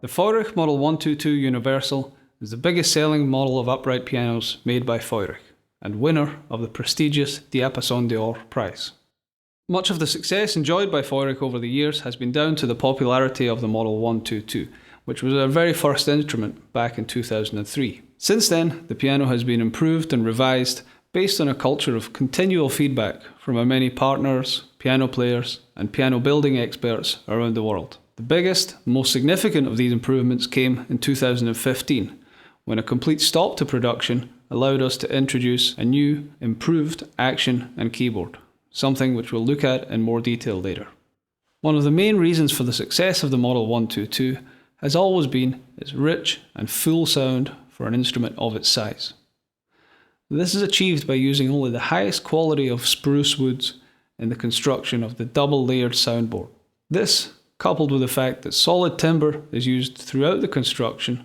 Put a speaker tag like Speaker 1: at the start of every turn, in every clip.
Speaker 1: The Fóireach Model 122 Universal is the biggest selling model of upright pianos made by Fóireach and winner of the prestigious Diapason d'Or prize. Much of the success enjoyed by Fóireach over the years has been down to the popularity of the Model 122, which was our very first instrument back in 2003. Since then, the piano has been improved and revised based on a culture of continual feedback from our many partners, piano players, and piano building experts around the world. The biggest, most significant of these improvements came in 2015, when a complete stop to production allowed us to introduce a new, improved action and keyboard, something which we'll look at in more detail later. One of the main reasons for the success of the Model 122 has always been its rich and full sound for an instrument of its size. This is achieved by using only the highest quality of spruce woods in the construction of the double-layered soundboard. This, coupled with the fact that solid timber is used throughout the construction,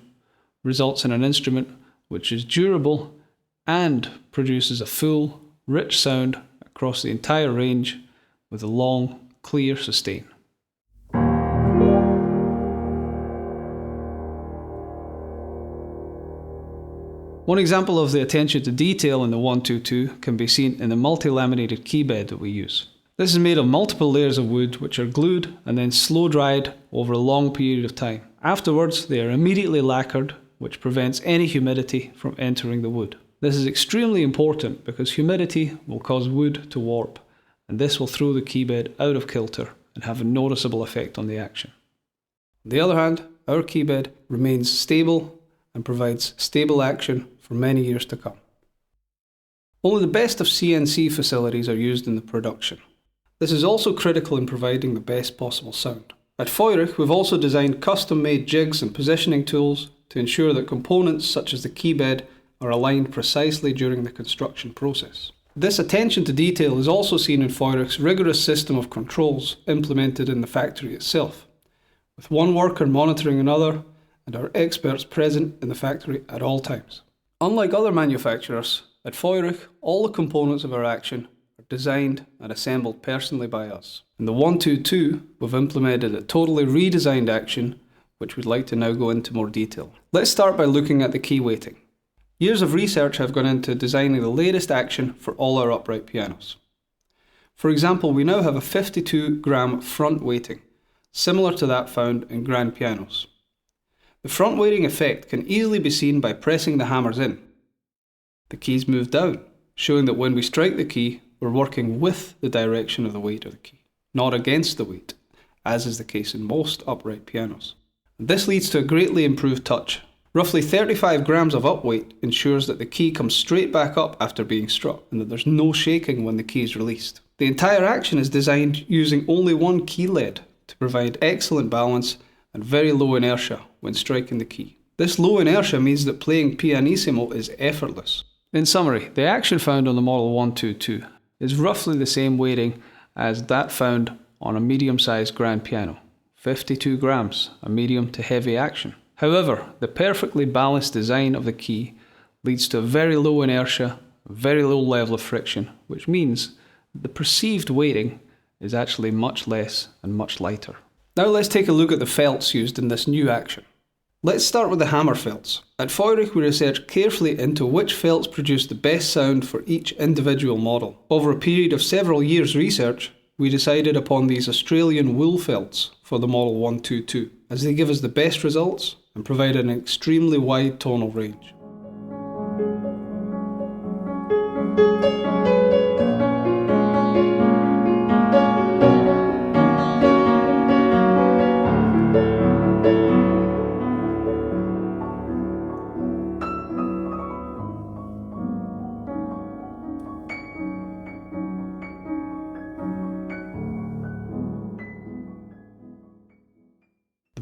Speaker 1: results in an instrument which is durable and produces a full, rich sound across the entire range with a long, clear sustain. One example of the attention to detail in the 122 can be seen in the multi-laminated key bed that we use. This is made of multiple layers of wood which are glued and then slow dried over a long period of time. Afterwards, they are immediately lacquered, which prevents any humidity from entering the wood. This is extremely important because humidity will cause wood to warp, and this will throw the key bed out of kilter and have a noticeable effect on the action. On the other hand, our key bed remains stable and provides stable action for many years to come. Only the best of CNC facilities are used in the production. This is also critical in providing the best possible sound. At Fóireach, we've also designed custom-made jigs and positioning tools to ensure that components such as the key bed are aligned precisely during the construction process. This attention to detail is also seen in Fóireach's rigorous system of controls implemented in the factory itself, with one worker monitoring another and our experts present in the factory at all times. Unlike other manufacturers, at Fóireach, all the components of our action are designed and assembled personally by us. In the 122, we've implemented a totally redesigned action, which we'd like to now go into more detail. Let's start by looking at the key weighting. Years of research have gone into designing the latest action for all our upright pianos. For example, we now have a 52-gram front weighting, similar to that found in grand pianos. The front weighting effect can easily be seen by pressing the hammers in. The keys move down, showing that when we strike the key, we're working with the direction of the weight of the key, not against the weight, as is the case in most upright pianos. This leads to a greatly improved touch. Roughly 35 grams of upweight ensures that the key comes straight back up after being struck and that there's no shaking when the key is released. The entire action is designed using only one key lead to provide excellent balance and very low inertia when striking the key. This low inertia means that playing pianissimo is effortless. In summary, the action found on the Model 122 is roughly the same weighting as that found on a medium-sized grand piano. 52 grams, a medium to heavy action. However, the perfectly balanced design of the key leads to a very low inertia, a very low level of friction, which means the perceived weighting is actually much less and much lighter. Now let's take a look at the felts used in this new action. Let's start with the hammer felts. At Fóireach, we researched carefully into which felts produce the best sound for each individual model. Over a period of several years' research, we decided upon these Australian wool felts for the Model 122, as they give us the best results and provide an extremely wide tonal range.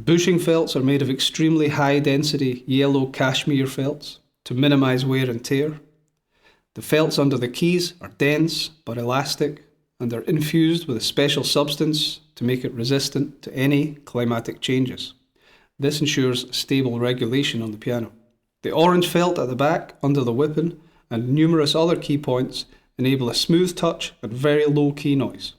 Speaker 1: Bushing felts are made of extremely high density yellow cashmere felts to minimise wear and tear. The felts under the keys are dense but elastic and are infused with a special substance to make it resistant to any climatic changes. This ensures stable regulation on the piano. The orange felt at the back under the whipping and numerous other key points enable a smooth touch and very low key noise.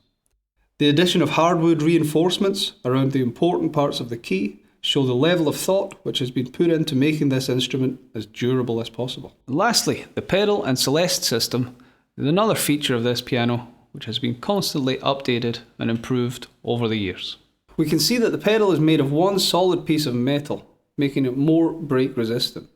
Speaker 1: The addition of hardwood reinforcements around the important parts of the key show the level of thought which has been put into making this instrument as durable as possible. And lastly, the pedal and Celeste system is another feature of this piano which has been constantly updated and improved over the years. We can see that the pedal is made of one solid piece of metal, making it more break resistant.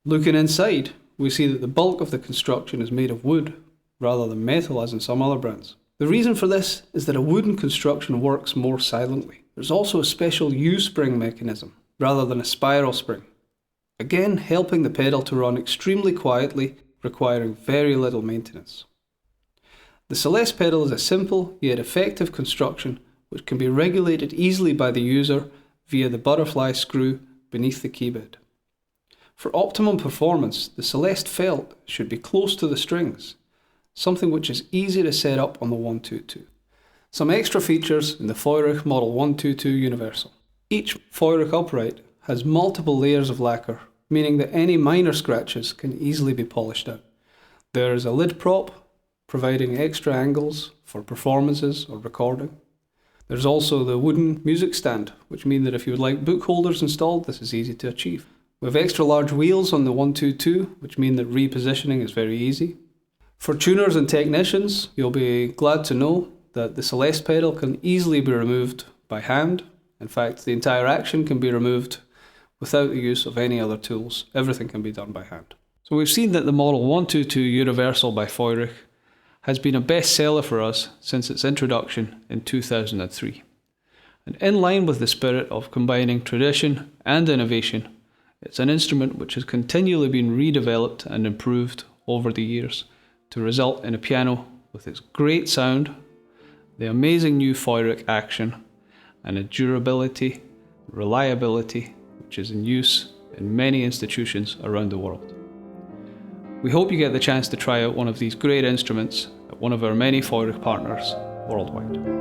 Speaker 1: Looking inside, we see that the bulk of the construction is made of wood rather than metal as in some other brands. The reason for this is that a wooden construction works more silently. There's also a special U-spring mechanism rather than a spiral spring, again helping the pedal to run extremely quietly, requiring very little maintenance. The Celeste pedal is a simple yet effective construction which can be regulated easily by the user via the butterfly screw beneath the keybed. For optimum performance, the Celeste felt should be close to the strings, something which is easy to set up on the 122. Some extra features in the Fwoirích Model 122 Universal. Each Fwoirích upright has multiple layers of lacquer, meaning that any minor scratches can easily be polished out. There is a lid prop, providing extra angles for performances or recording. There's also the wooden music stand, which means that if you would like book holders installed, this is easy to achieve. We have extra large wheels on the 122, which mean that repositioning is very easy. For tuners and technicians, you'll be glad to know that the Celeste pedal can easily be removed by hand. In fact, the entire action can be removed without the use of any other tools. Everything can be done by hand. So we've seen that the Model 122 Universal by Fwoirích has been a bestseller for us since its introduction in 2003. And in line with the spirit of combining tradition and innovation, it's an instrument which has continually been redeveloped and improved over the years to result in a piano with its great sound, the amazing new Fwoirích action, and a durability, reliability, which is in use in many institutions around the world. We hope you get the chance to try out one of these great instruments at one of our many Fwoirích partners worldwide.